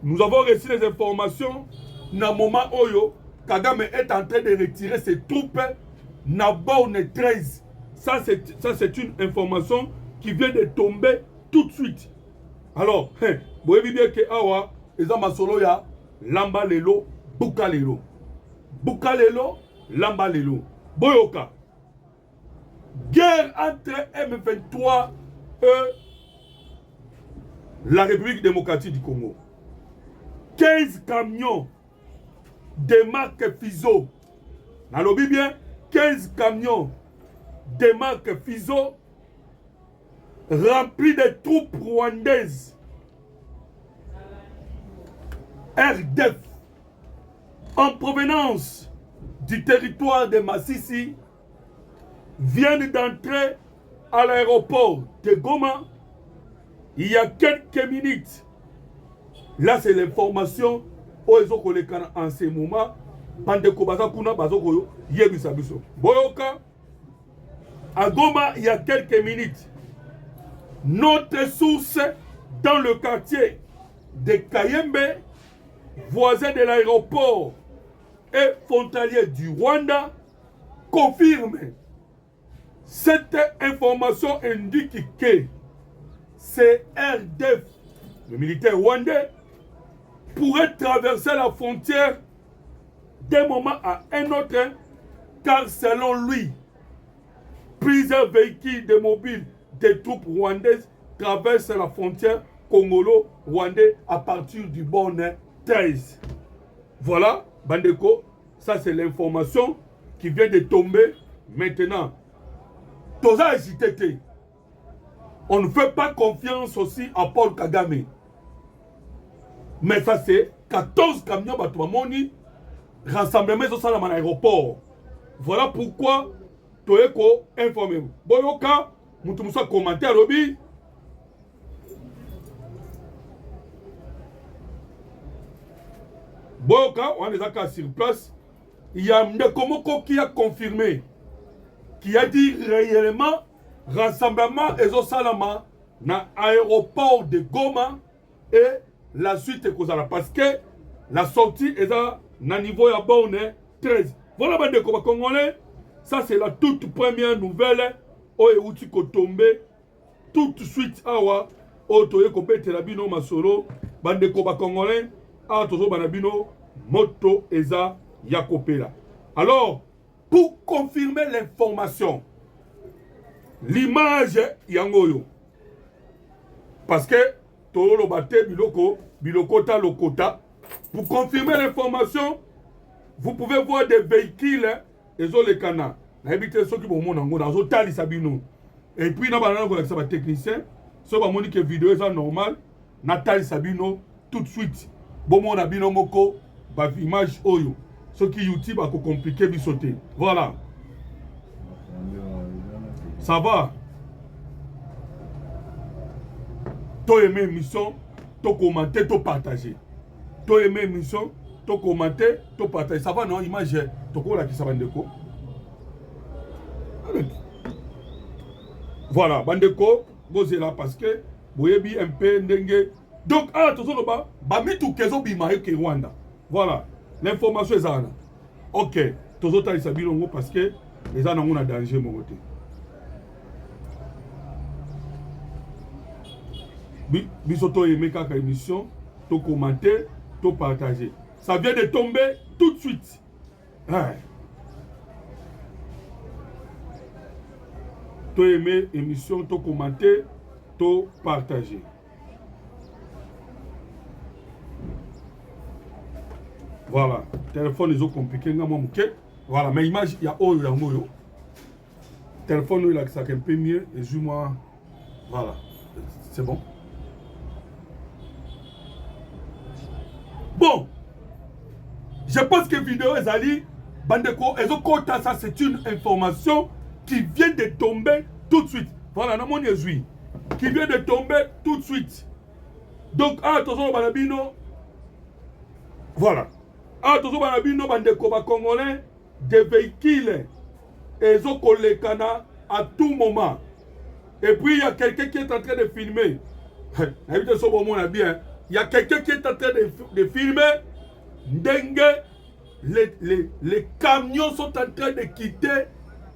Nous avons reçu les informations. Na moment Oyo, Kagame est en train de retirer ses troupes. Na borne 13. Ça, c'est une information qui vient de tomber tout de suite. Alors, vous voyez bien que Awa, Eza Masolo ya, Lamba Lelo, Buka Lelo. Buka Lelo, Lamba Lelo. Boyoka. Guerre entre M23 et la République démocratique du Congo. 15 camions de marque Fizo. Nalobi bien, 15 camions de marque Fizo remplis de troupes rwandaises. RDF en provenance du territoire de Massissi viennent d'entrer à l'aéroport de Goma il y a quelques minutes. Là, c'est l'information en ce moment. Boyoka, à Goma, il y a quelques minutes. Notre source dans le quartier de Kayembe, voisin de l'aéroport et frontalier du Rwanda, confirme. Cette information indique que c'est RDF, le militaire rwandais, pourrait traverser la frontière d'un moment à un autre, car selon lui, plusieurs véhicules de mobiles des troupes rwandaises traversent la frontière congolo-rwandais à partir du borne 13. Voilà, Bandeko, ça c'est l'information qui vient de tomber maintenant. Toza hésité. On ne fait pas confiance aussi à Paul Kagame. Mais ça c'est 14 camions Batumamoni rassemblement au sein de l'aéroport. Voilà pourquoi Toeko informé. Boyoka, Moutoussa commentaire lobby. Boyoka, on est d'accord sur place. Il y a Ndekomoko qui a confirmé, qui a dit réellement rassemblement et au Salama dans l'aéroport de Goma et la suite est causale parce que la sortie est à niveau ya borne 13. Voilà bande ko congolais, ça c'est la toute première nouvelle o euti ko tomber tout de suite awa o toye ko betela bino masolo bande ko congolais a tozo banabino moto eza yakopela. Alors pour confirmer l'information, l'image yangoyo parce que tolo bate biloko ta lokota. Pour confirmer l'information, vous pouvez voir des véhicules et les canards. Et puis, nous avons des techniciens. Si vous avez une vidéo est normale, Nathalie Sabino, tout de suite. Bon, on a bien moko, image oyo. Ce qui YouTube a compliqué de sauter. Voilà. Ça va. Tu aimes l'émission, tu commentes, tu partages. Tu aimes l'émission, tu commentes, tu partages. Ça va, non? Image, tu connais qui ça va ndeko. Voilà, bandeko, vous êtes là parce que vous avez un peu ndenge. Donc, attention, bamitu kezo bimaye ke Rwanda. Voilà, l'information est là. Ok, tous autres ils s'habillent parce que les gens ont un danger mon côté. Bisoto aimé kaka émission, to commenter, to partager. Ça vient de tomber tout de suite. Ouais. To aimé émission, to commenter, to partager. Voilà, téléphone ils ont compliqué voilà, mais image il y a oh il y a moyo. Téléphone il a ça un peu mieux et je moi voilà, c'est bon. Bon, je pense que vidéo est allée, bandeko, et ça c'est une information qui vient de tomber tout de suite. Voilà, non mon Jésus, qui vient de tomber tout de suite. Donc attention balabino, voilà. Attention balabino bandeko ba congolais, des véhicules, et zokolekana à tout moment. Et puis il y a quelqu'un qui est en train de filmer. Évitez ce moment bien. Il y a quelqu'un qui est en train de filmer. Dengue, les camions sont en train de quitter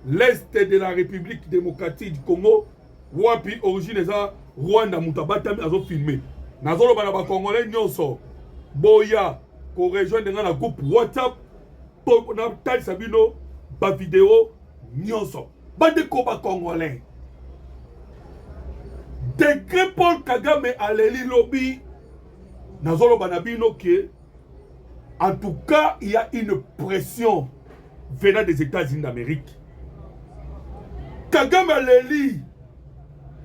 l'est de la République démocratique du Congo. Wapi, origine ça, Rwanda, Mutabatami, ils ont filmé. Nazolo Banaba Congolais, Nyonso, Boya, qu'on rejoint dans le groupe WhatsApp, pour qu'on a Sabino, ba vidéo, Nyonso. Bande Koba Congolais. Décret Paul Kagame à l'Eli Lobby, Nazolo Banabino qui en tout cas, il y a une pression venant des États-Unis d'Amérique. Kagame à l'Eli,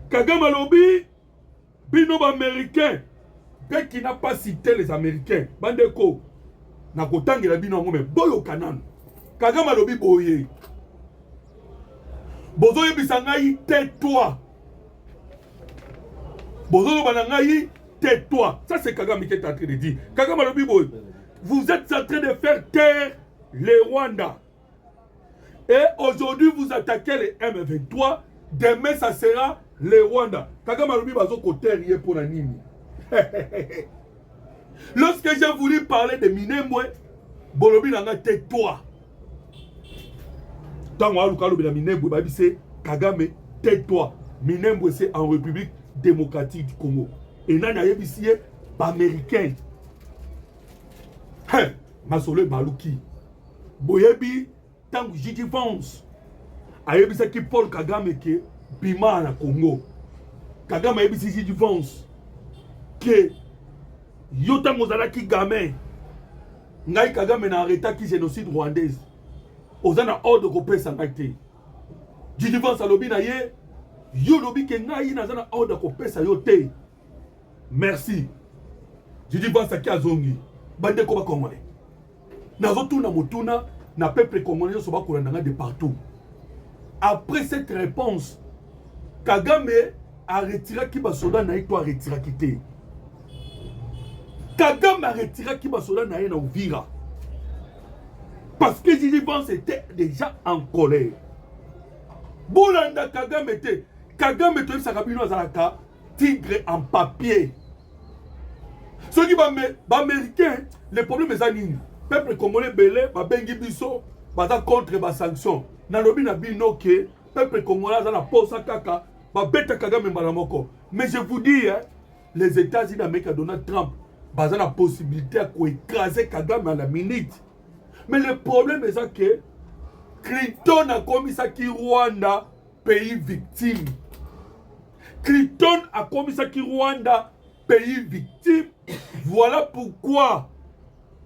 Kagame à Lobby, Bino américain, dès qu'il n'a pas cité les Américains, Bandeko, Nakotangi la Bino mais Boyo Kanan, Kagame à Lobby Boye. Bozoye Bisangayi, tais-toi. Bozoye Banangayi, tais-toi. Ça c'est Kagame qui est en train de dire. Kagame à Lobby Boye. Vous êtes en train de faire taire les Rwandais. Et aujourd'hui, vous attaquez les M23. Demain, ça sera les Rwandais. Kagame Alobi bazo koter yé pour la nini. Lorsque j'ai voulu parler de Minembwe, Bolobi nanga tais-toi. Tant que Kalobi la Minembwe, babi c'est Kagame tais-toi. Minembwe c'est en République démocratique du Congo. Et nana yebisie américain. Masole Maluki Boyebi tant que Gigi Vance ayebisa ki Paul Kagame ke bima na Congo. Kagame ayebisi Gigi Vance ke yota mozala ki gamin ngai Kagame na arrêta ki génocide rwandaise ozana ordre ko pesa ngate. Gigi Vance alobi na ye yo lobi ke ngai na zana ordre ko pesa yo te. Merci. Gigi Vance ki azongi bande ko ba Congolais. Nazotuna mutuna na peuple congolais so ba kolandanga de partout. Après cette réponse, Kagame a retiré qui ba soldat na ito a retiré quitté. Kagame a retiré qui ba soldat na na Uvira. Parce que Gigi Vance était déjà en colère. Bolanda Kagame était to sakabino azalaka tigre en papier. Ceux qui sont américains, le problème est que le peuple congolais belé, bengi biso, baza contre les sanctions. Nalobi na bino que peuple congolais a la posa kaka, beta Kagame mbalamoko. Mais je vous dis, hein, les États-Unis d'Amérique Donald Trump, baza la possibilité d'écraser Kagame à la minute. Mais le problème est que Clinton a commis ça qui Rwanda, pays victime. Clinton a commis ça qui Rwanda, pays victime. Voilà pourquoi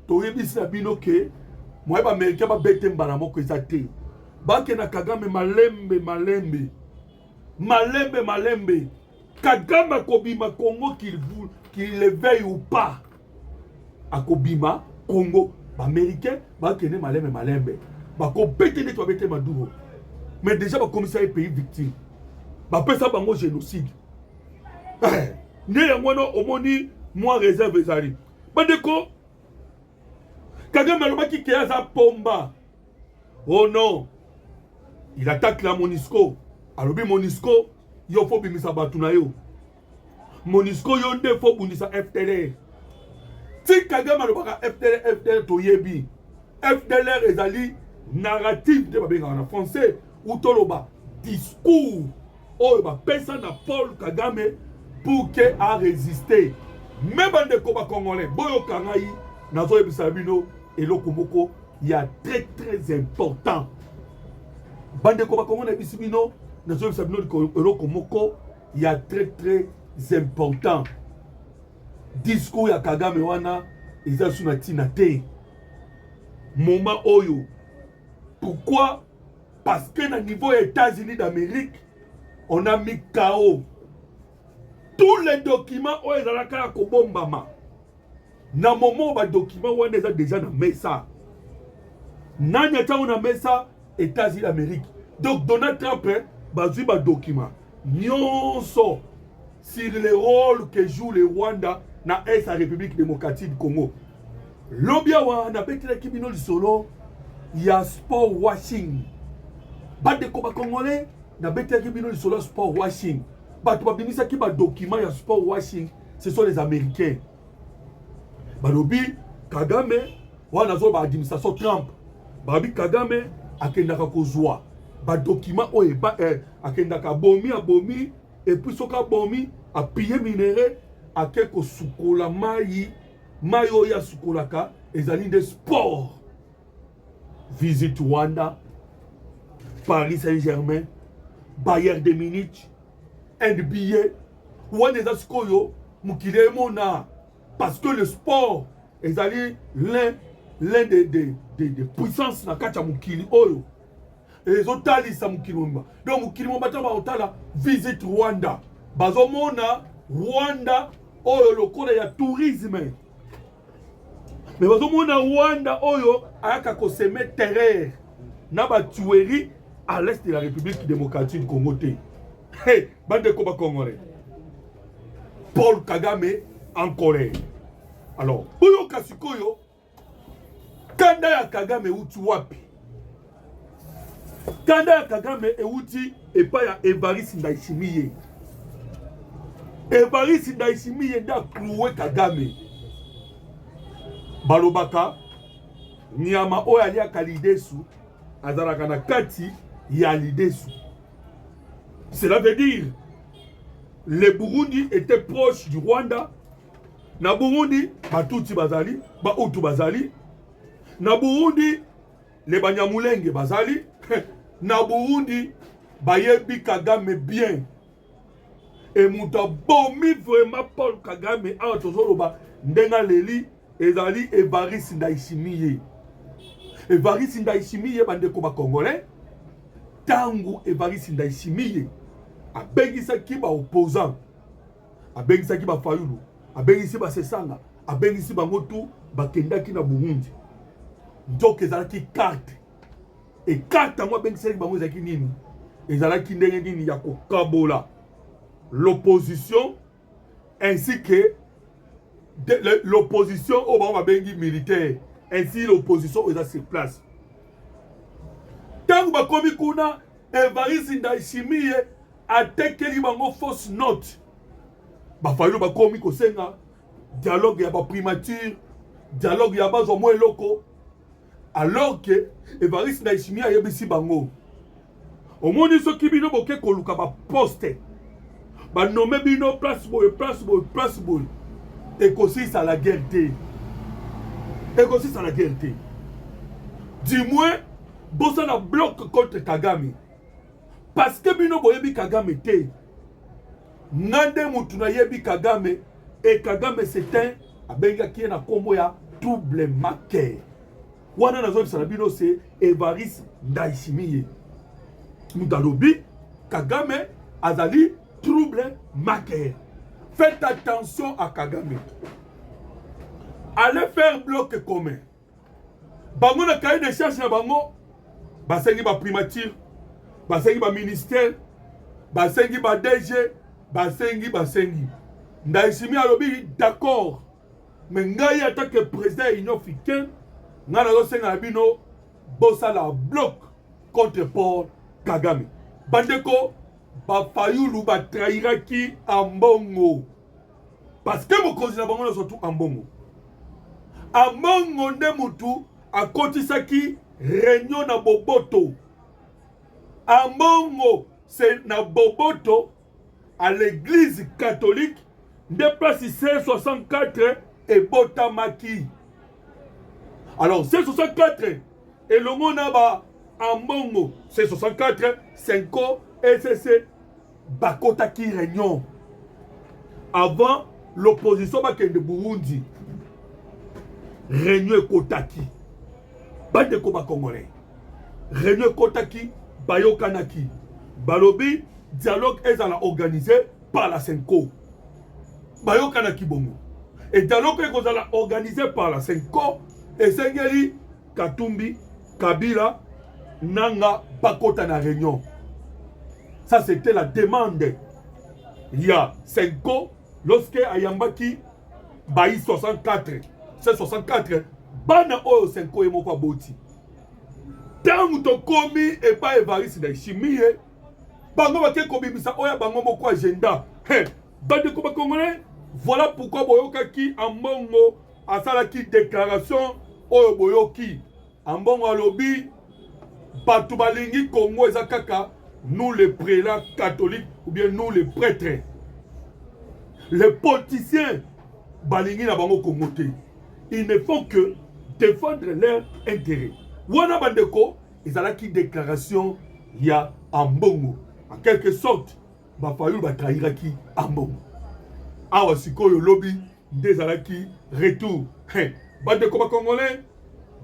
Toyebi Sabino ke moi ba américain ba bete mbalamo ko ezate ba ke na Kagame malembe Kagame kobima Congo qu'il le veuille ou pas akobima Congo ba américain ba ke ne malembe ba ko bete ne to bete Maduro mais déjà ba commissaire pays victime ba pesa bango génocide ne yangono omoni moi réserve ezali bandeko Kagame alobaki ke aza pomba. Oh non, il attaque la MONUSCO. Alobi MONUSCO yo fo bimisa batu na yo. MONUSCO yo nde fo bundisa FDLR. Ti Kagame alobaka FDLR to yebi. FDLR ezali narrative de babenga en français ou toloba discours oyo ba pesa na Paul Kagame pour que a résister. Même bandeko ba congolais boyo kangai nazo yebisa bino eloko moko il y a très important. Bandeko ba congolais bisibino nazo yebisa bino eloko moko il y a très important. Discours ya Kagame wana eza suna tina te. Moment oyo. Pourquoi? Parce que na niveau États-Unis d'Amérique on a mis KO tous les documents où ils ont la kobombama. Na moment ba documents où ils ont déjà na mesa. Nanya ta na mesa États-Unis d'Amérique. Donc Donald Trump bazui ba document. Nyonso sur le rôle que joue le Rwanda na la République démocratique du Congo. Lobia wa na betela kibino lisolo ya sport washing. Bande ko ba congolais na betela kibino lisolo sport washing. Bah, tu vas venir ça qui va document ya sport washing, ce sont les Américains. balobi Kagame wana zo ba administration Trump babi Kagame akendaka kozwa ba document oyo akendaka bomi et puis soka bomi a piller minéraux ake kosukola mai oyo ya sukolaka ezali de sport. Visite Rwanda, Paris Saint-Germain, Bayern de Munich, NBA, wana eza sikoyo mukili emona parce que le sport ezali l'un des puissances na kati ya mukili oyo ezotalisa mukili momba. Donc mukili momba ta baotala visite Rwanda bazomona Rwanda oyo lokola ya tourisme, mais bazomona Rwanda oyo ayaka koseme terreur na ba tuerie à l'est de la République démocratique du Congo te. Hey, bande ko ba Congolais. Paul Kagame en colère. Alors, oyo kasikoyo kanda ya Kagame uti wapi? Kanda ya Kagame euti epa ya Evariste Ndayishimiye. Evariste Ndayishimiye nda cloué Kagame. Balobaka nyama oyo aliaka lidesu azalaka na kati ya lidesu. Cela veut dire le Burundi était proche du Rwanda. Na Burundi batuti bazali, bautu bazali. Na Burundi les Banyamulenge bazali. Na Burundi bayebi Kagame bien. Et muta bomi vraiment Paul Kagame a tozoloba ndenga leli ezali Evariste Ndayishimiye. Evariste Ndayishimiye bandeko ba Congolais. Tangu Evariste Ndayishimiye abengisaki ba opposant, abengisaki ba Fayulu, abengisi ba Sesanga, abengisi ba Motu bakendaki na Burundi. Donc ezalaki carte. Et carte ngo abengisaki bango ezalaki nini? Ezalaki ndenge nini ya kokabola l'opposition ainsi que l'opposition au bas bengi militaire, ainsi l'opposition est à ses places. Tant que komi kuna Evariste Ndayishimiye atekeli bango fausse note. Ba fayo ba komi ko senga dialogue ya ba primature, dialogue ya ba zo mo eloko. Alors que Evariste Ndayishimiye ayebisi bango. Omoni so kibino boke koluka ba poste. Ba nommé bino place boy. Et consiste à la guerre. Et consiste à la guerre. Du moins, Bossana bloque contre Kagame. Parce que bino boyebi Kagame te. Ngande mutuna yebi Kagame. Et Kagame s'éteint. Abenga qui na kombo ya trouble maker. Wana na zone salabino c'est Evariste Ndayishimiye. Mutalobi Kagame azali trouble maker. Faites attention à Kagame. Allez faire bloc commun. Bango na cahier de charge na bango. Basengi ba primature. Basengi ba ministère. Basengi ba DG. Basengi. Ndayishimiye alobi d'accord. Mais ngai attaque président Union africaine. Ngana zo senga bino bossa la bloc contre Paul Kagame. Bandeko ba Fayulu ba trahiraki ambongo. Parce que mon cousin na surtout ambongo. Ambongo nde mutu akotisaki réunion na Boboto. Ambongo c'est na Boboto à l'église catholique de place 64 et Botamaki. Alors 64 et le monde ba ambongo c'est 64 5 SCC bakotaki réunion avant l'opposition bakende Burundi réunion kotaki bande ko ba Congolais réunion kotaki bayokanaki balobi dialogue ezala organisé par la Senko bayokanaki bongo et dialogue ezala organisé par la Senko et Sengeli Katumbi Kabila nanga bakota na réunion. Ça, c'était la demande. Il y a 5 ans, lorsque Ayambaki baï 64, c'est 64, bana oyo 5 ans et moko boti. Tant to komi et pas Evariste Ndayishimiye, bango bake komi bisa oya bango moko agenda. Bande ko ba Congolais, voilà pourquoi boyoka ki ambongo asalaki déclaration oyo boyoki ambongo alobi bato balingi Congo eza kaka nous les prélats catholiques ou bien nous les prêtres. Les politiciens balingi na bango Congo te. Ils ne font que défendre leurs intérêts. Wana bandeko ezalaki déclaration ya ambongo. En quelque sorte bafayulu batrahiraki ambongo. Awa sikoyo lobi ndezalaki retour. Bandeko ba congolais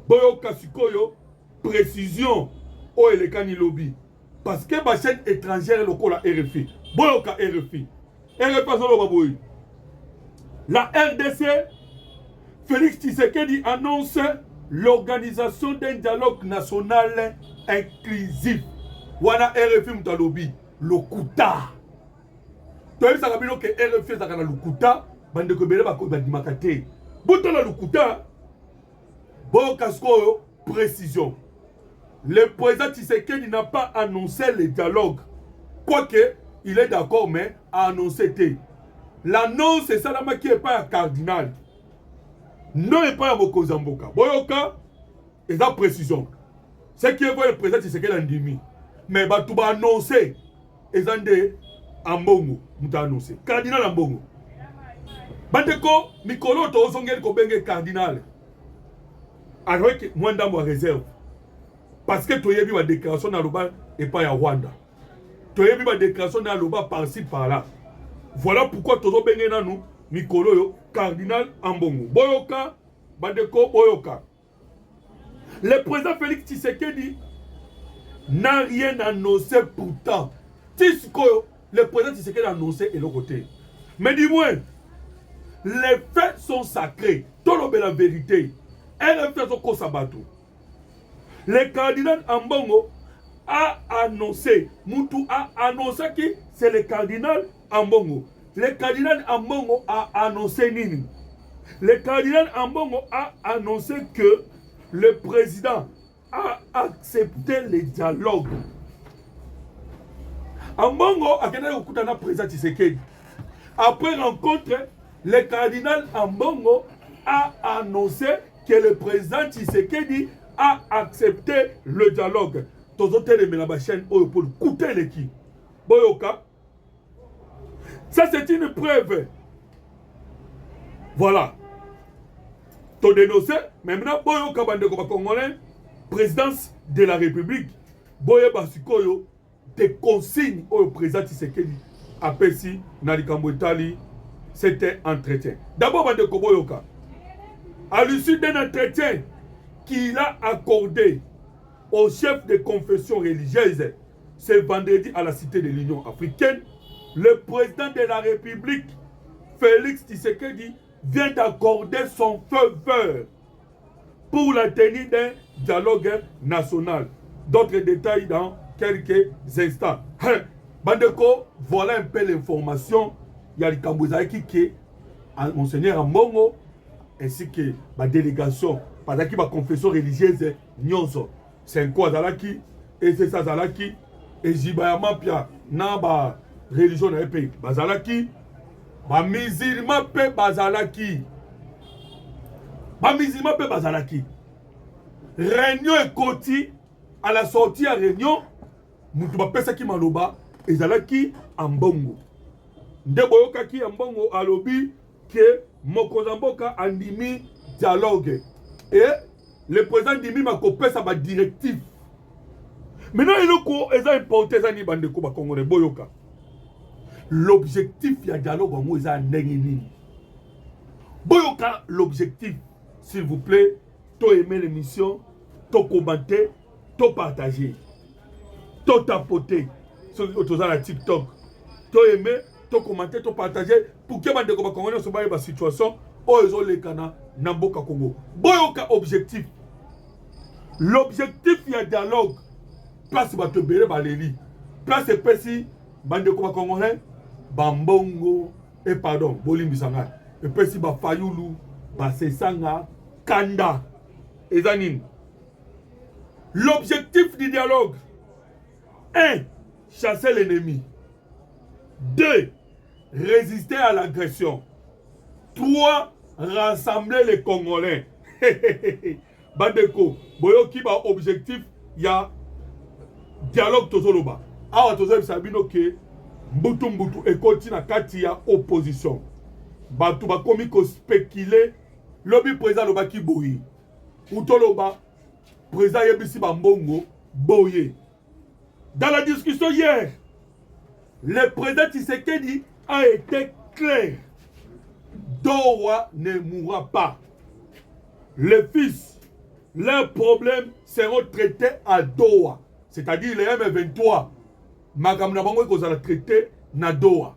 boyoka sikoyo précision o elekani lobi. Parce que ma chaîne étrangère lokola RFI. Boyoka RFI. RFI azoloba boyi. La RDC, Félix Tshisekedi annonce l'organisation d'un dialogue national inclusif. Wana RFI mutalobi lokuta. Toi ça kabino que RFI ça kana lokuta bande ko bele ba ko bandimakate. Butala lokuta. Boyoka skoyo précision. Le président Tshisekedi n'a pas annoncé le dialogue. Quoique, il est d'accord, mais a annoncé. L'annonce, c'est ça qui n'est pas un cardinal. Non, n'est pas un Mokozamboka. Boyoka, et ça précision. Ce qui est vrai, le président Tshisekedi a dit. Mais tout va annoncer. Et ça, c'est Ambongo. Mouta annoncé. Cardinal Ambongo. Bandeko, Mikolo, tu as dit cardinal. Alors que moi, dans ma réserve. Parce que tu as vu ma déclaration dans le bas et pas à Rwanda. Tu as vu ma déclaration dans le bas par-ci par-là. Voilà pourquoi tu as vu nous, Mikolo, cardinal Ambongo. Boyoka, Badeko, Boyoka. Le président Félix Tshisekedi n'a rien annoncé pourtant. Tshisekedi, le président Tshisekedi a annoncé et l'autre côté. Mais dis-moi, les faits sont sacrés. Tout le monde la vérité. Et les faits sont comme ça. Le cardinal Ambongo a annoncé, Moutou a annoncé que c'est le cardinal Ambongo. Le cardinal Ambongo a annoncé Nini. Le cardinal Ambongo a annoncé que le président a accepté le dialogue. Ambongo a gagné au coup d'un président Tshisekedi. Après rencontre, le cardinal Ambongo a annoncé que le président Tshisekedi a accepté le dialogue. Tous les autres de la chaîne pour coûter l'équipe. Boyoka. Ça c'est une preuve. Voilà. Ton dénoncé. Maintenant, Boyoka Bandeko Congolais, présidence de la République. Boye Basikoyo, des consignes au président Tshisekedi. Apesi, Nalikambo Itali, c'était entretien. D'abord, Bandeko Boyoka. À l'issue d'un entretien qu'il a accordé au chef de confession religieuse ce vendredi à la Cité de l'Union africaine, le président de la République, Félix Tshisekedi, vient d'accorder son feu vert pour la tenue d'un dialogue national. D'autres détails dans quelques instants. Bandeko, voilà un peu l'information. Il y a le Kambouzaïki qui est Monseigneur Ambongo ainsi que la délégation. Parce que la confession religieuse, c'est quoi Zalaki, et c'est ça Zalaki, et Jibayama Pia, Naba, religion dans le pays. Bazalaki, ba musulman pe Bazalaki. Ba musulman pe Bazalaki. Réunion et Koti, à la sortie à Réunion, Moutuba Pesaki Maloba, et Zalaki Ambongo. Ndeboyoka ki Ambongo alobi, que Mokozamboka andimi dialogue. Et le président Dimi m'a coupé sa directive. Maintenant, il a importé ça ni bande ko Congolais boyoka. L'objectif ya dialogue mo eza ndengini. Boyoka l'objectif, s'il vous plaît, to aimer l'émission, to commenter, to partager, to tapoter sur la TikTok, to aimer, to commenter, to partager pour que bande ko Congolais so ba situation Ozo le kana Namboka Congo. Boyoka objectif. L'objectif il y a dialogue. Place ba te bere baleli. Place pesi bande ko Congolais Bambongo et pardon Bolimbi Sanga. Et pesi ba Fayulu ba Sesanga Kanda Ezanin. L'objectif du dialogue 1. Chasser l'ennemi. 2. Résister à l'agression. 3. rassembler les Congolais. Bandeko, boyoki ba objectif ya dialogue tozoloba. Awa tozo sabino ke mbutu ekoti na kati ya opposition. Batu ba komi ko spéculer lobby président lobaki boyi. Utoloba président yebisi ba mbongo boye. Dans la discussion hier, le président Tshisekedi a été clair. Dowa ne mourra pas. Les fils, leurs problèmes seront traités à Doha. C'est-à-dire les M23. Makamna bango kozala traité na Doha.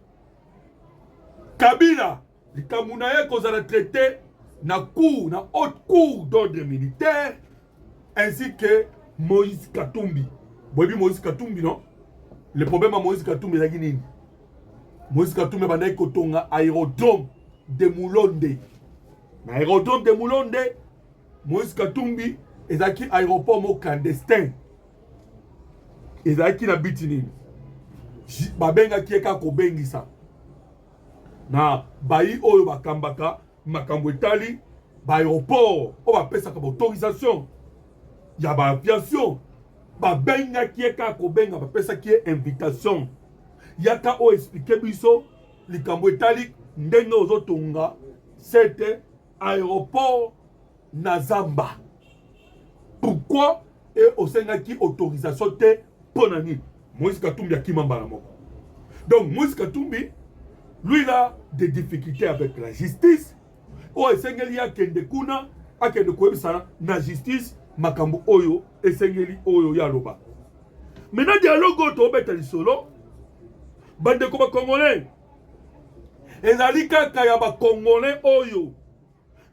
Kabila, les Kamounaye kozala traité na cour, na haute cour d'ordre militaire, ainsi que Moïse Katumbi. Bobi Moïse Katumbi, non? Le problème à Moïse Katumbi, c'est que Moïse Katumbi bandai kotonga aérodrome de Moulonde. L'aérodrome de Moulonde, Moïse Katumbi, ezaki aéroport mo clandestin. Ezaki na bitini. Babenga kieka ko bengisa. Na bayi oyo bakambaka makambo etali ba aéroport o ba pesa ka autorisation. Ya ba aviation. Babenga kieka ko benga ba pesa ki invitation. Yaka o expliquer biso likambo etali ndenge ozotonga c'était aéroport Nazamba. Pourquoi et au Sénat autorisation te ponani Moïse Katumbi a kimamba. Donc Moïse Katumbi lui il a des difficultés avec la justice. O esengeli ya kende kuna akende koyebisa na justice makambo oyo esengeli oyo ya loba. Maintenant dialogue to beta lisolo bande ko ba congolais. Ezali kaka ya ba congolais oyo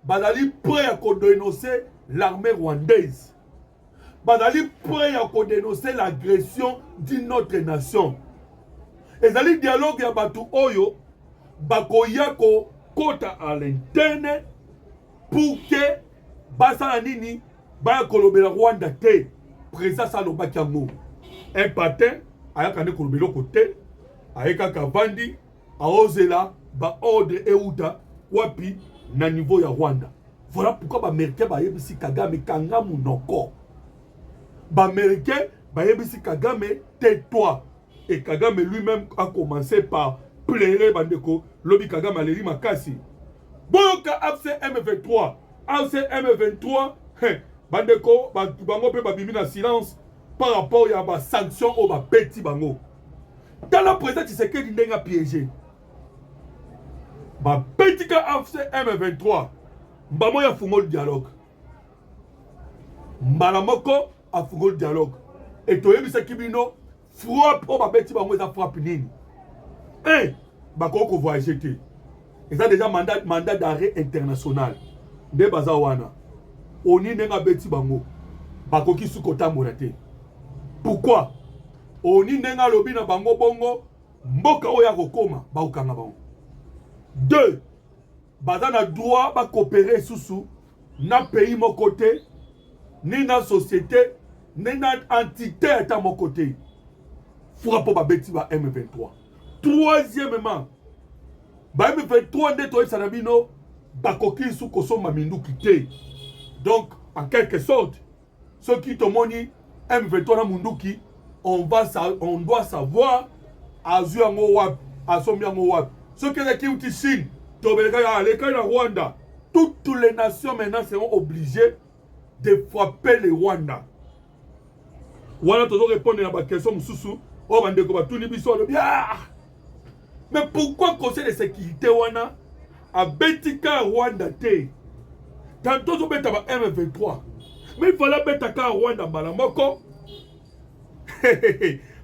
bazali prêt à dénoncer l'armée rwandaise. Bazali prêt à dénoncer l'agression d'une autre nation. Ezali dialogue ya batu oyo bakoya ko kota à l'interne pour que basa nini ba kolobela Rwanda te président saloba kiango. Un patin ayaka ne kolobela côté ayeka kavandi aozela ba ordre euta wapi na niveau ya Rwanda. Voilà pourquoi ba américain ba yebisi Kagame kanga munoko. Ba américain ba yebisi Kagame tais-toi. Et Kagame lui-même a commencé par pleurer bandeko lobi Kagame aleri makasi. Boyoka AFC M23. AFC M23 bandeko bango pe ba bimi na silence par rapport ya ba sanction au ba petit bango. Dans la présence Tshisekedi ndenga piégé. Ba petit ka AFC M23 mbamo ya fungo le dialogue. Mbalamoko a fungo le dialogue. Et toyebisa kibino frappe au ba petit bango za frappe nini. Bakoko voyager te. Ils ont déjà mandat d'arrêt international. De bazawana. Oni nenga beti bango. Bakoki sukota morate. Pourquoi? Oni nenga lobi na bango bongo mboka oya kokoma ba ukanga bango. 2. Bazana droit ba coopérer sous na pays mon côté ni na société ni na entité à mon côté. Frappe ba beti ba M23. Troisièmement, ba M23 ndeto sanabino bakoki sous kosoma minduki te. Donc en quelque sorte ceux qui te moni M23 na munduki on doit savoir azu yango wap asomi yango wap. Ceux qui ont Chine, le Rwanda, toutes les nations maintenant seront obligées de frapper le Rwanda. Voilà, tu dois répondre à la question. Mais pourquoi le Conseil de sécurité a Betika Rwanda te? Tantôt, tu as M23. Mais il fallait Betika Rwanda Malamoko.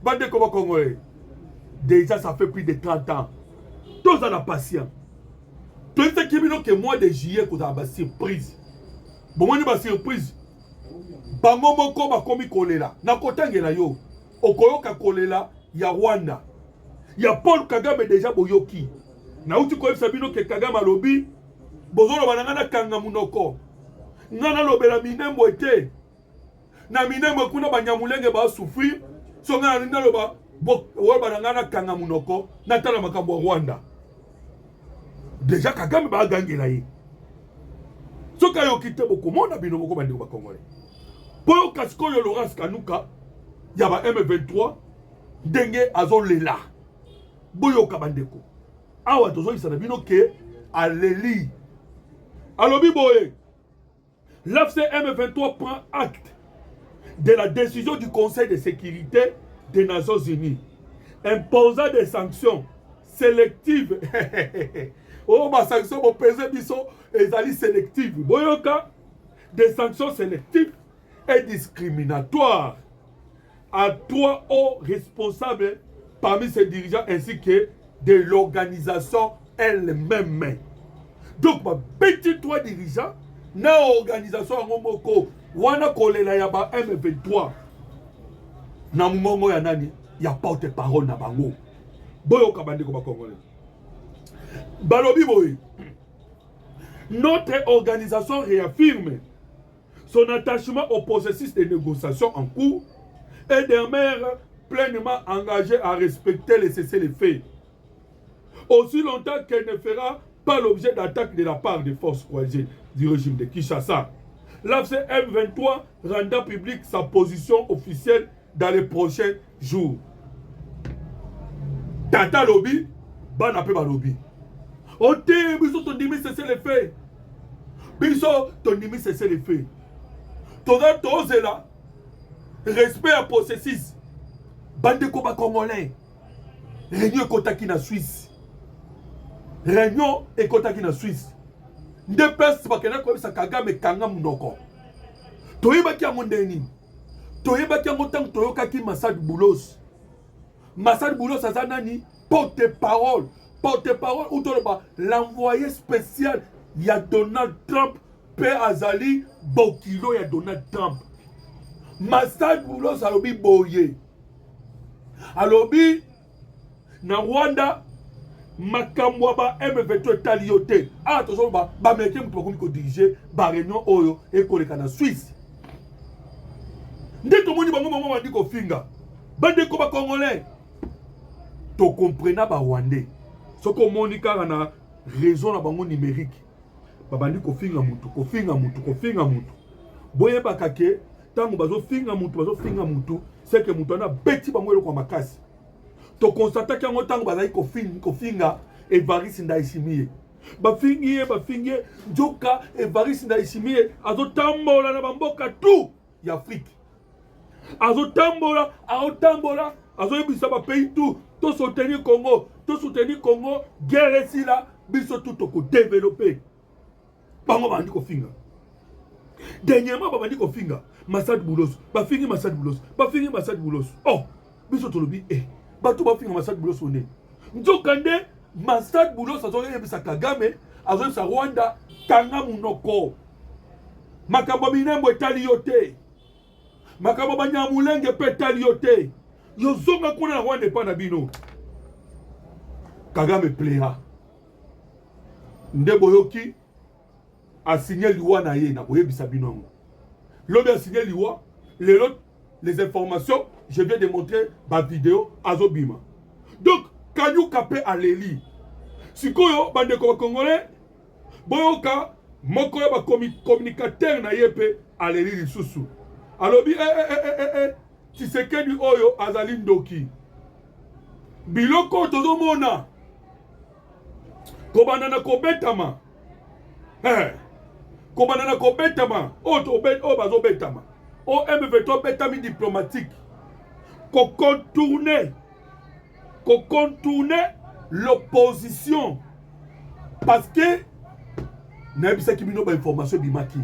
Bande comme Congolais. Déjà, ça fait plus de 30 ans. Tous en a patient. Tout ce qui est que mois de juillet, qu'on a une surprise. Bon, moi, une surprise. Bango moko bakomi kolela. Na kotangela yo. Okoyoka kolela ya Rwanda. Ya Paul Kagame déjà boyoki. Na uti ko sabino ke Kagame alobi. Bozolo bananga kanga munoko. Ngana lobela minembo ete. Na minembo kuna banyamulenge ba souffrir. So ngana linda loba bo bananga kanga munoko. Na tala makambo Rwanda. Déjà Kagame ba gangela ye. Ce qui est quitté beaucoup, mon abino beaucoup bandi au Congolais. Pour casco yo Laurence Kanuka, y a M23, dengue azon lela. Boyo kabandeko. Awa tozo isa bino ke aleli. Alobi boye. L'AFC M23 prend acte de la décision du Conseil de sécurité des Nations Unies imposant des sanctions sélectives. Oh, ma sanction, mon pesé biso, ezali sélective. Boyoka, des sanctions sélectives et discriminatoires à 3 hauts responsables parmi ces dirigeants ainsi que de l'organisation elle-même. Donc, ma petit 3 dirigeants, na organisation en moko, wana kolela ya ba M23. Na mongo ya nani, ya porte-parole na bango. Boyoka bandeko ba Congolais. Balobi boy. Notre organisation réaffirme son attachement au processus de négociation en cours et demeure pleinement engagée à respecter les cessez-le-feu. Aussi longtemps qu'elle ne fera pas l'objet d'attaque de la part des forces coalisées du régime de Kinshasa. L'AFC M23 rendra publique sa position officielle dans les prochains jours. Tata lobby, bana pe ba lobby. Ote, biso ton dimi cessez le feu. Biso ton dimi cessez le feu. Toda toze là. Respect à processus. Bande koba congolais. Réunion kotaki na Suisse. Réunion et kotaki na Suisse. Nde pes bakena ko bisa Kagame kanga munoko. Toyeba ki yango ndeni. Toyeba ki yango tang toyokaki Massad Boulos. Massad Boulos azanani porte-parole. Porte-parole ou l'envoyé spécial y a Donald Trump Père Azali Bokilo y a Donald Trump. Massad Boulos alobi boye. Alobi na Rwanda makamwa ba M23 taliote. Ah tozo ba américain pour ko diriger ba réunion oyo et koleka na Suisse. Ndeko moni bango maman mandi ko finga. Bande ko ba congolais. To comprena ba rwandais. Ce que Monica a na raison na bango numérique. Babandi ko finga mutu, ko finga mutu, ko finga mutu. Boye bakake tango bazo finga mutu, c'est que mutu na beti bango le kwa makasi. To constate que ngo tango bazai ko finga Evariste Ndayishimiye. Ba fingiye Joka Evariste Ndayishimiye azo tambola na bamboka tout ya Afrique. Azo tambola, azo yebisa ba pays tout, to soutenir Congo, guerre ici là, biso tout ko développer. Bango bandi ko finga. Dernièrement bandi ko finga, Massad Boulos, ba fingi Massad Boulos. Oh, biso to lobi batu ba finga Massad Boulos one. Njokande Massad Boulos azo yebisa Kagame, azo yebisa Rwanda kanga munoko. Makambo binembo etali yote. Makambo banyamulenge petali yote. Yo zonga kuna na Rwanda pa na bino. Kagame plaira. Ndebo yoki a signé liwa na ye na boyebisa bino. Lobi a signé liwa, les informations, je viens de montrer ma vidéo azobima. Donc kanyu kapé a leli. Sikoyo bande ko congolais boyoka moko ya ba communicateur na yepe a leli lisusu. Alobi Tshisekedi oyo azali ndoki. Biloko tozomona kobanda na kobetama. Kobanda na kobetama. O bazo betama. O M23 betami diplomatique. Ko contourner l'opposition. Parce que n'abisa ki bino ba information bimaki.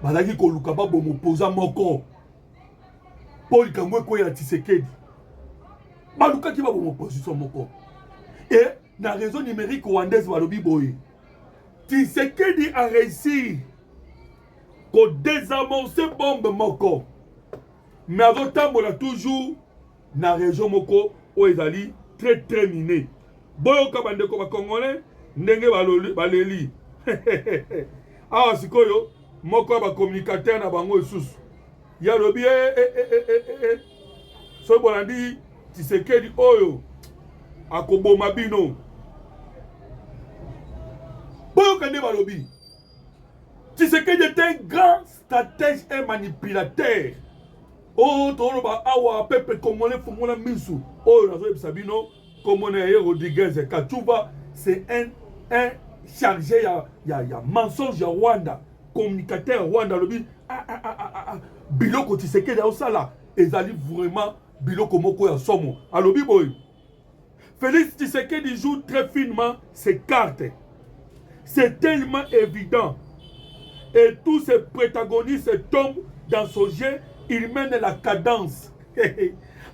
Bazaki ko luka ba bomo poza moko. Paul Kangwe ko ya Tshisekedi. Baluka ki ba bomo position moko. Et na réseau numérique rwandaise balobi boye. Tshisekedi a réussi ko désamorcer bombe moko. Mais azotambola toujours na région moko o ezali très miné. Boyoka bandeko ba congolais ndenge baleli. Ah sikoyo moko ba communicateur na bango esusu. Ya lobi so bolandi Tshisekedi oyo akoboma bino. Boyoka nde balobi. Tshisekedi était un grand stratège et manipulateur. Oh, toloba awa peuple congolais fongola misu. Oh, nazo sabino Commonais Rodriguez Kachuba, c'est un chargé ya mensonge ya Rwanda, communicateur Rwanda lobi biloko Tshisekedi osala ezali vraiment biloko moko ya somo. Alobi boy. Félix Tshisekedi joue très finement ses cartes. C'est tellement évident. Et tous ces protagonistes tombent dans son jeu. Il mène la cadence.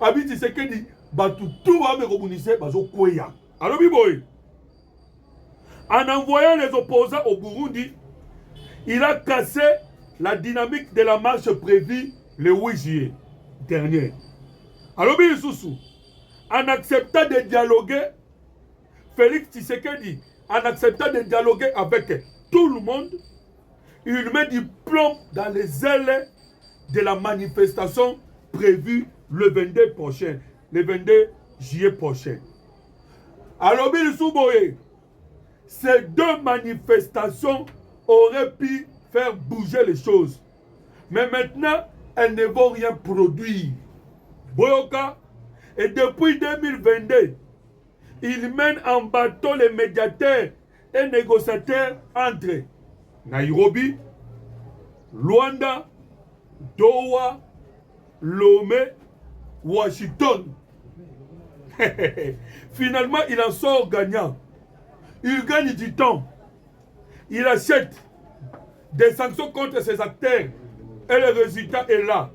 Abi Tshisekedi, tout va me rebondir, alors, boy. En envoyant les opposants au Burundi, il a cassé la dynamique de la marche prévue le 8 juillet dernier. Alors, en acceptant de dialoguer, Félix Tshisekedi, en acceptant de dialoguer avec tout le monde, il met du plomb dans les ailes de la manifestation prévue le 22 prochain, le 22 juillet prochain. Alors, ces deux manifestations auraient pu faire bouger les choses. Mais maintenant, elles ne vont rien produire. Boyoka, et depuis 2022, il mène en bateau les médiateurs et négociateurs entre Nairobi, Luanda, Doha, Lomé, Washington. Finalement, il en sort gagnant. Il gagne du temps. Il achète des sanctions contre ses acteurs. Et le résultat est là.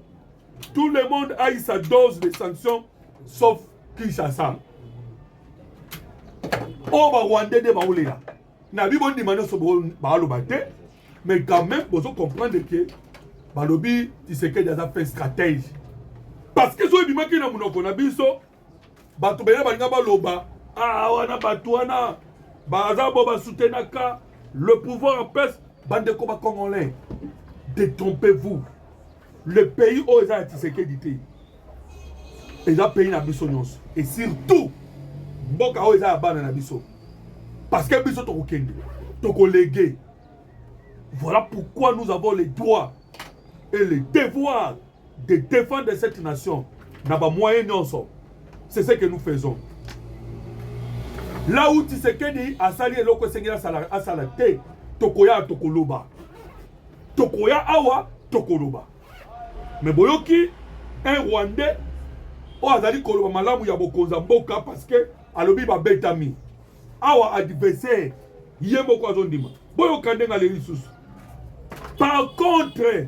Tout le monde a eu sa dose de sanctions, sauf Kinshasa. Oh, bah, Rwandais de Baouléa. Nabi bon dimane so baalo bate, mais quand même, vous comprendre que Balobi, Tshisekedi a fait stratégie. Parce que so bimaki na munoko na biso, bato bena balinga baloba, ah wana batwana, baza bo ba soutenaka, le pouvoir en place, bande ko ba congolais. Détrompez-vous. Le pays où ils ont Tshisekedi té. Ils ont pays na biso nyonso. Et surtout, mboka où ils ont bana na biso. Parce que biso to kokende, to kolégué. Voilà pourquoi nous avons les droits et le devoir de défendre cette nation. Naba moyen nyonso. C'est ce que nous faisons. Là où Tshisekedi a sali eloko sengela asala te, tokoya tokoloba. Tokoya awa tokoloba. Mais boyoki un Rwandais o azali koloba malamu ya bokonza mboka parce que alobi ba betami. Awa adversaire yemo kwa zondima. Boyoka ndenga le lisusu. Par contre,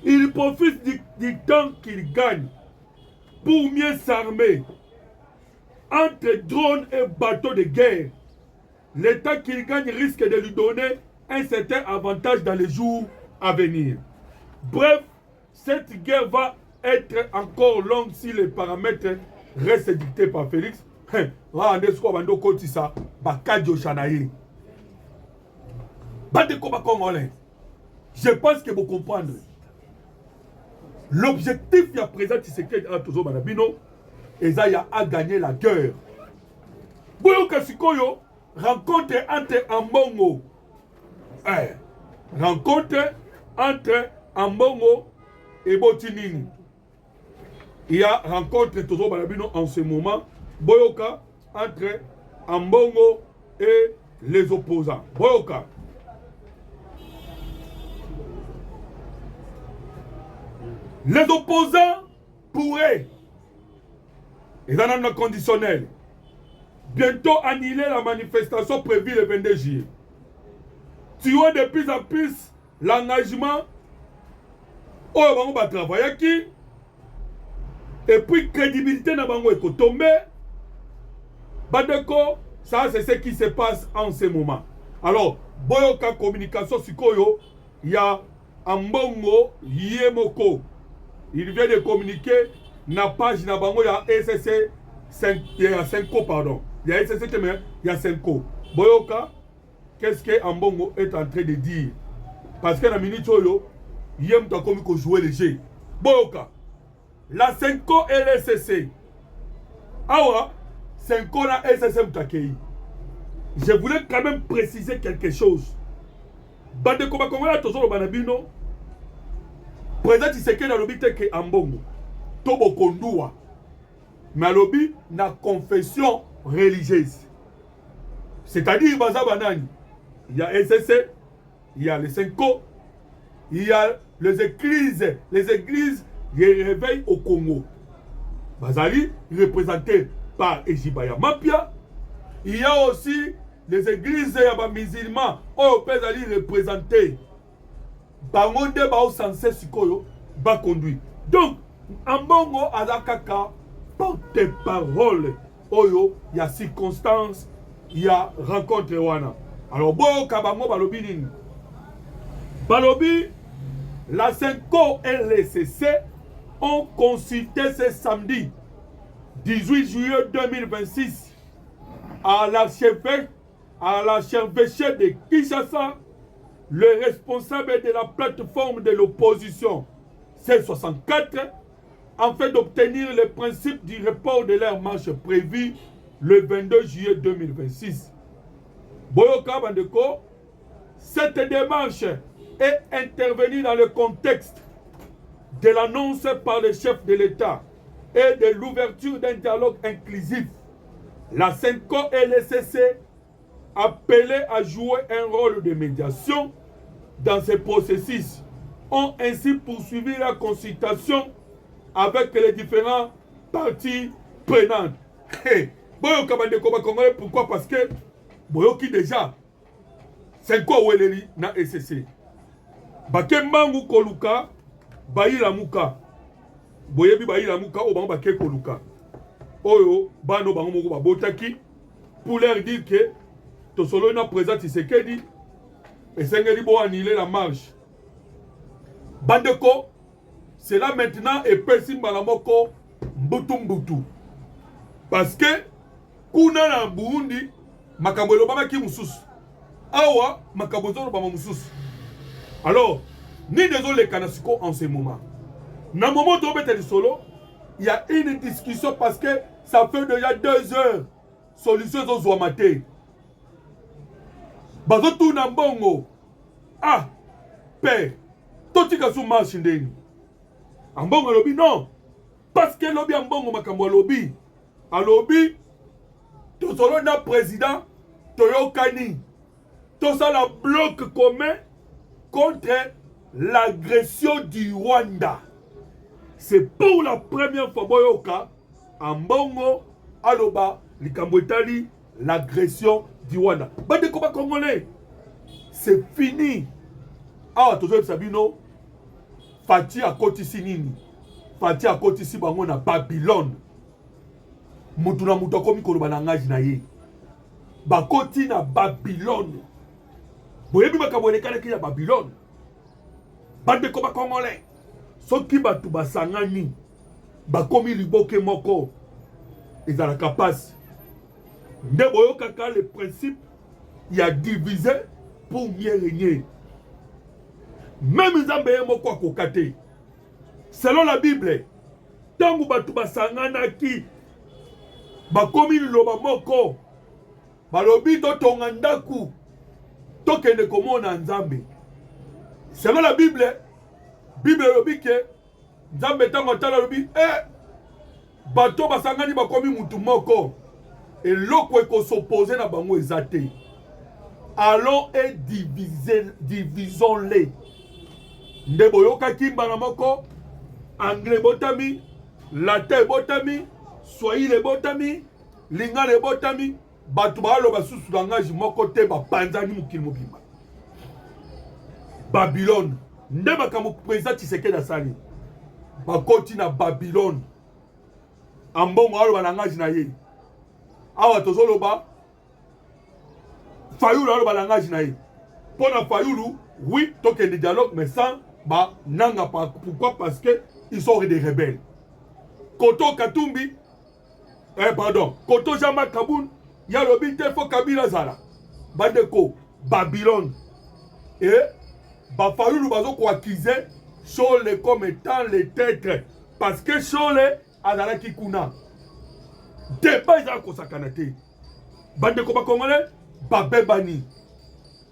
il profite du temps qu'il gagne pour mieux s'armer. Entre drones et bateaux de guerre, le temps qu'il gagne risque de lui donner un certain avantage dans les jours à venir. Bref, cette guerre va être encore longue si les paramètres restent dictés par Félix. Je pense que vous comprenez. L'objectif il y a présent Tshisekedi à toujours Manabino, et ça y a à gagner la guerre. Boyoka Sikoyo rencontre entre Ambongo. Rencontre entre Ambongo et Botinini. Il y a rencontre toujours Manabino en ce moment. Boyoka entre Ambongo et les opposants. Boyoka. Les opposants pourraient, ils en ont un conditionnel, bientôt annuler la manifestation prévue le 22 juillet. Tuer de plus en plus l'engagement où on va travailler qui, et puis crédibilité n'a pas tombé. Badeko, ça c'est ce qui se passe en ce moment. Alors, Boyoka communication Sikoyo, il y a Ambongo Yemoko. Il vient de communiquer na page na bango ya SSC 5, il y a 5 pardon. Il y a SSC mais il y a 5 Boyoka, qu'est-ce que Ambongo est en train de dire? Parce que la minute oyo, yem ta comme jouer le jeu. Boyoka, la 5 et le SSC. Awa, 5 na SSC mtakei. Je voulais quand même préciser quelque chose. Bande ko ba Congolais tozolo banabino. Président Tshisekedi alobi te ke ambongo. Tobo kondua. Mais alobi na confession religieuse. C'est-à-dire baza banani. Il y a SSC, il y a les Senko, il y a les églises qui réveillent au Congo. Bazali représenté par Ejibaya Mapia. Il y a aussi les églises musulmans européennes représentées. Bangonde ba au sensé sikoyo ba conduit. Donc ambongo azakaka porte-parole oyo il y a circonstances, il y a rencontre wana. Alors bon kabango balobi nini? Balobi la Senko et les CC ont consulté ce samedi 18 juillet 2026 à l'archevêché de Kinshasa, le responsable de la plateforme de l'opposition C64, afin d'obtenir le principe du report de leur marche prévu le 22 juillet 2026. Boyoka Bandeko, cette démarche est intervenue dans le contexte de l'annonce par le chef de l'État et de l'ouverture d'un dialogue inclusif. La Senko et le CC, appelés à jouer un rôle de médiation dans ce processus, ont ainsi poursuivi la consultation avec les différents parties prenantes. Boyoka Bandeko Congolais, pourquoi? Parce que Boyoki déjà Senko Weleli na SCC. Bakembangu Koluka Baïla Muka. Boyebi Baïla Muka au bango Bake Koluka. Oyo bano bango moko babotaki pour leur dire que tosolo na présent Tshisekedi et sengeli bo annuler la marche. Bandeko, cela maintenant est pessim balamoko mbutu. Parce que kuna na Burundi makambo elobama ki mususu. Awa makambo zolo bama mususu. Alors, ni désolé Kanasiko en ce moment. Dans le moment où on est solo, il y a une discussion parce que ça fait déjà 2 heures. Solution aux Zouamate. Bazo tout n'ambongo. Ah, père. Toti kasu marche ndeni. Ambongo lobby non. Parce que lobby ambongo makambo lobby. A lobby, tout solo na président, Toyo Kani. Tout ça la bloc commun contre l'agression du Rwanda. C'est pour la première fois boyoka ambongo aloba likambo etali l'agression du Rwanda. Bande koba Congolais, c'est fini. Ah toujours Sabino Fati a kotisi nini? Fati a kotisi bango na Babylone. Mutu na mutu akomi koloba na ngaji na ye. Bakoti na Babylone. Boyebi makambo elekala ki ya Babylone. Bande koba Congolais. Soki batu basangani bakomi liboke moko ezalaka pasi. Nde boyokaka le principe il y a divisé pour mieux régner. Même Nzambe moko akokate. Selon la Bible, tangu batu basangana ki bakomi liloba moko balobi to tonga ndaku tokende komona Nzambe. Selon la Bible lobi ke Nzambe tango tala lobi bato basangani bakomi mutu moko eloko eko s'opposer na bango ezate. Allons et divisons-les. Nde boyoka kimba na moko anglais botami, latin botami, swahili botami, lingala botami, bato baloba susu langage moko te bapanzani mukili mobimba. Babylone. Nde makambo président Tshisekedi asali. Bakoti na Babylone. Ambongo aloba na langage na ye. Awa tozoloba Fayulu aloba na langage na ye. Pona Fayulu, oui, toke de dialogue mais sans ba nanga pas. Pourquoi? Parce que ils sont des rebelles. Koto Katumbi, Koto Jama Kaboun, yalobi te fo Kabila Zala. Bandeko Babylone. Et Fayulu bazo ko accuser Chole comme étant les têtes parce que Chole azala ki kuna. Débat za ko sakanate. Bandeko ba Congolais, babebani.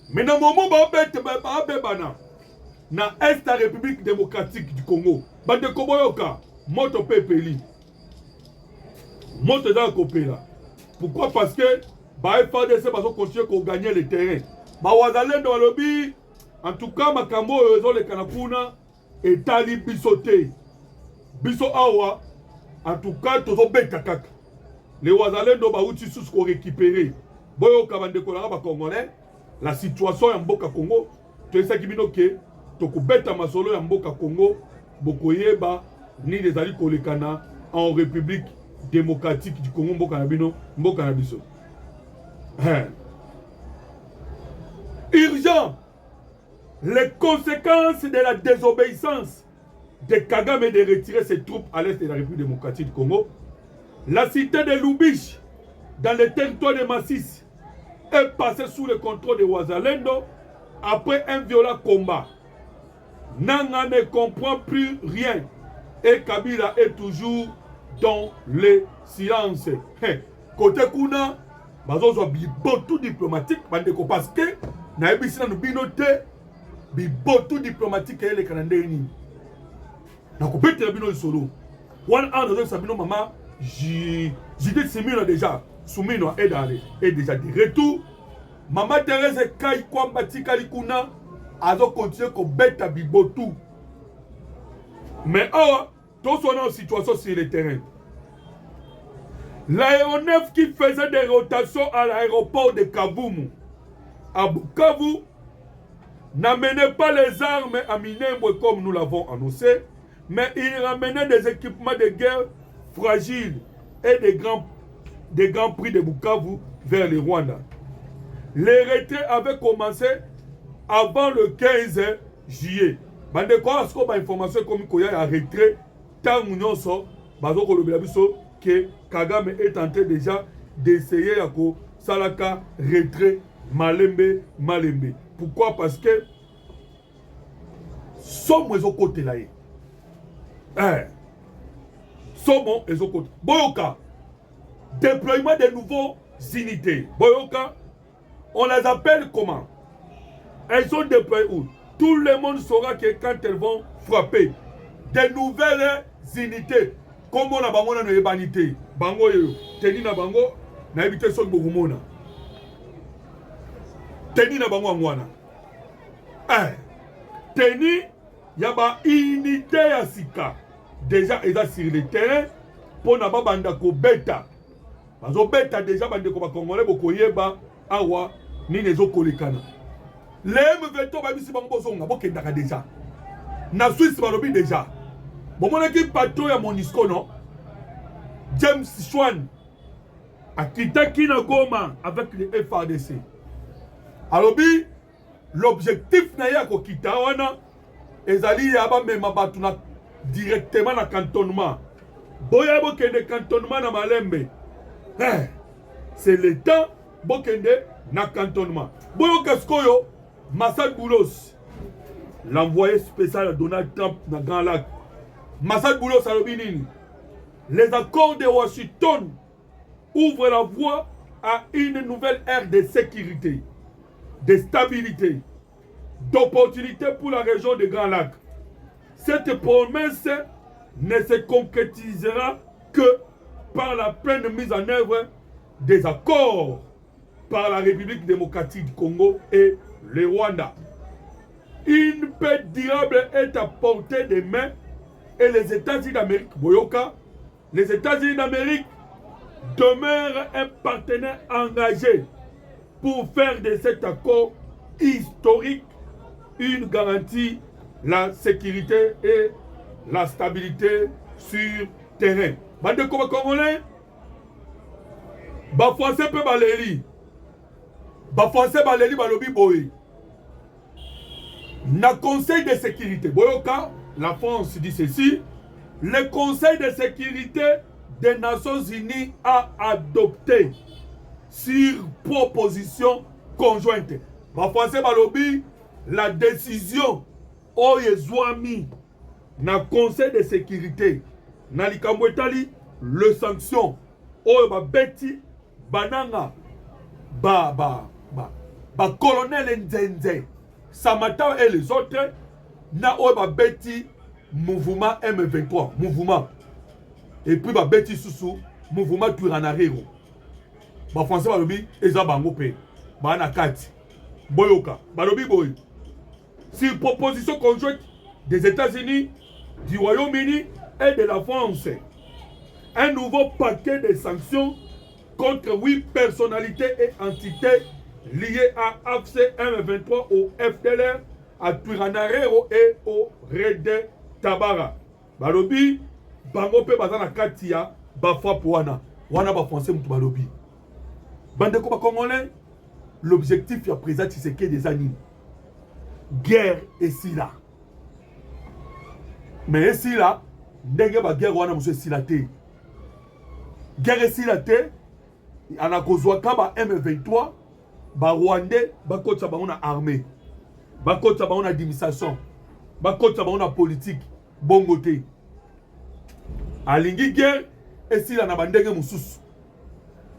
Mais dans le moment où na Est la République démocratique du Congo, bande koboyoka, moto pepeli. Moto dans kopela. Pourquoi? Parce que FARDC va continuer à gagner le terrain. Wazalendo dans lobby, en tout cas, makambo yozo le kanakuna et tali bisote. Biso awa, en tout cas, tozo beta kaka. Les Wazalendo ba uti sous ko récupérer. Boyoka bande kolanga ba Congolais, la situation ya mboka Congo, to esaki bino ke to kubeta masolo ya mboka Congo, bokoyeba ni les ali kolekana en République démocratique du Congo mboka na bino, mboka na biso. Urgent, les conséquences de la désobéissance de Kagame de retirer ses troupes à l'est de la République démocratique du Congo. La cité de Lubich, dans le territoire de Massis, est passée sous le contrôle de Wazalendo après un violent combat. Nanga ne comprend plus rien et Kabila est toujours dans le silence. Côté Kuna, bazo bibotu diplomatique parce que na ebisina no binote bibotu diplomatique ele kanandeni. Na kopete bino solo. One an de sabino mama, j'étais semino déjà, soumino est déjà de retour. Maman Thérèse Kai Kwamba Tikali Kuna azo continuer ko beta bibotu. Mais tous sont en situation sur le terrain. L'aéronef qui faisait des rotations à l'aéroport de Kavumu, à Bukavu, n'amenait pas les armes à Minembwe comme nous l'avons annoncé, mais il ramenait des équipements de guerre fragiles et des grands prix de Bukavu vers le Rwanda. Les retraits avaient commencé avant le 15 juillet. Bande quoi, ce qu'on a information comme qu'il y a un retrait, tant qu'on so, bazo ko lobela biso que Kagame est en train déjà d'essayer à ko salaka retrait malembe. Pourquoi? Parce que sommes aux côtés là. Sommes aux côtés. Boyoka, déploiement de nouveaux unités. Boyoka, on les appelle comment? Elles sont déployées où? Tout le monde saura que quand elles vont frapper, des nouvelles unités, comme on a bango na ebanité, bango yo, teni na bango, na ebité sok bogumona. Teni na bango angwana. Teni, yaba unité ya sika. Déjà, ils sont sur le terrain, pour na banda ko beta. Bazo beta déjà bande ko ba Congolais boko yeba awa ni nezo kolekana. Les M23 babisi bango bozonga bokendaka déjà. Na Suisse balobi déjà. Bon mon équipe patron ya Monisco non. James Schwan a quitté Kinagoma avec le FARDC. Alobi l'objectif na ya ko kita wana ezali ya ba mema batuna directement na cantonnement. Boya bokende cantonnement na Malembe. C'est le temps bokende na cantonnement. Boyo kaskoyo Massad Boulos, l'envoyé spécial de Donald Trump dans Grand Lac. Massad Boulos a l'obéni. Les accords de Washington ouvrent la voie à une nouvelle ère de sécurité, de stabilité, d'opportunité pour la région de Grand Lac. Cette promesse ne se concrétisera que par la pleine mise en œuvre des accords par la République démocratique du Congo et le Rwanda. Une paix durable est à portée des mains et les États-Unis d'Amérique, Boyoka, les États-Unis d'Amérique demeurent un partenaire engagé pour faire de cet accord historique une garantie, la sécurité et la stabilité sur terrain. Bande comme Congolais, ba Français peut baléli. Ba Français baléli balobi boy. Na Conseil de sécurité, Boyoka, la France dit ceci, le Conseil de sécurité des Nations Unies a adopté sur proposition conjointe. Ba Français balobi la décision oyezwami na Conseil de sécurité na likambo etali le sanction oyo ba beti bananga colonel Nzenze, Samata et les autres, na oyo beti mouvement M23, mouvement. Et puis beti sous mouvement Turanarero. Ba français balobi eza bango pe. Ba na kati. Boyoka, balobi boy. Sur proposition conjointe des États-Unis, du Royaume-Uni et de la France, un nouveau paquet de sanctions contre 8 personnalités et entités liées à AFC M23, au FDLR, à Turanarero et au Rede Tabara. Balobi, bango pe bazana katia, bafwa wana. Wana ba français mutu balobi. Bandeko ba congolais, l'objectif ya présent c'est que des animes. Guerre et si là. Mais si là, ndenge ba guerre wana muso si la te. Guerre et si la te, ana kozwa kaba M23, ba Rwandais, ba kotsa ba ona armée. Ba kotsa ba ona administration. Ba kotsa ba ona politique. Bongo te. Alingi guerre et si la na bandenge mususu.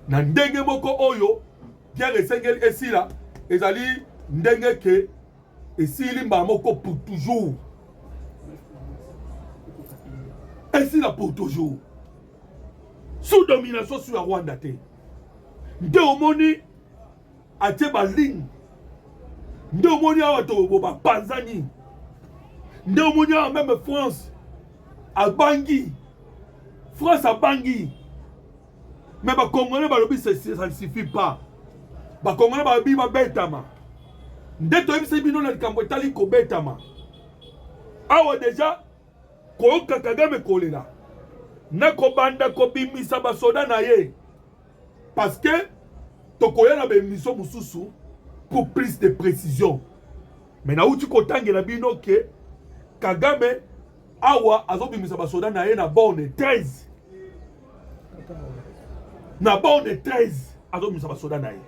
Na ndenge moko oyo, guerre esengeli et si la, ezali ndenge ke et si limba moko pour toujours. Et si la pour toujours. Sous domination sur la Rwanda te. Nde omoni atie ba ligne. Nde omoni awa to ba panzani. Nde omoni awa même France a bangi. France a bangi. Mais ba Congolais ba lobi ça ne suffit pas. Ba Congolais ba lobi ba betama. Nde to yebisa bino na likambo etali ko betama. Awa déjà ko Kagame kolela. Na ko banda ko bimisa ba soda na ye. Parce que tokoya na be mission mususu pour plus de précision. Mais na uti ko tangela bino ke Kagame awa azobimisa ba soda na ye na borne 13. Na borne 13 azobimisa ba soda na ye.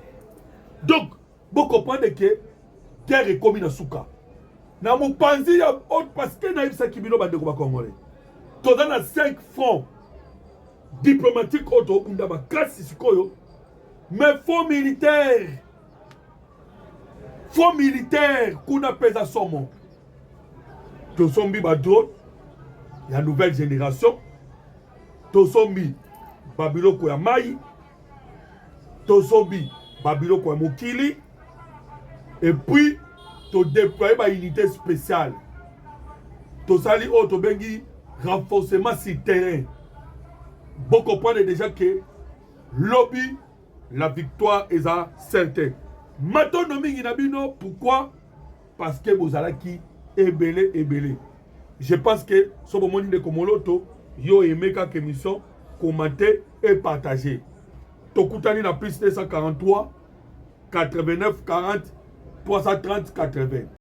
Donc, vous comprenez que guerre est comme na souka. Na mupanzi ya parce que na ibisa kibino bande ko ba Congolais. Toza na 5 fronts diplomatiques auto kunda ba kasi sikoyo. Mais fonds militaires kuna pesa somo. Tosombi ba drone ya nouvelle génération. Tosombi babiloko ya mai. Tosombi babiloko ya mokili. Et puis to déployer ba unité spéciale. To sali auto bengi renforcement sur terrain. Vous comprenez déjà que lobby la victoire est certaine. Maintenant, nous pourquoi? Parce que vous allez qui ébélé. Je pense que ce moment de Komoloto, yo aimé quelques émissions, commenter et partager. Tokutani na plus 243 89 40 330 80.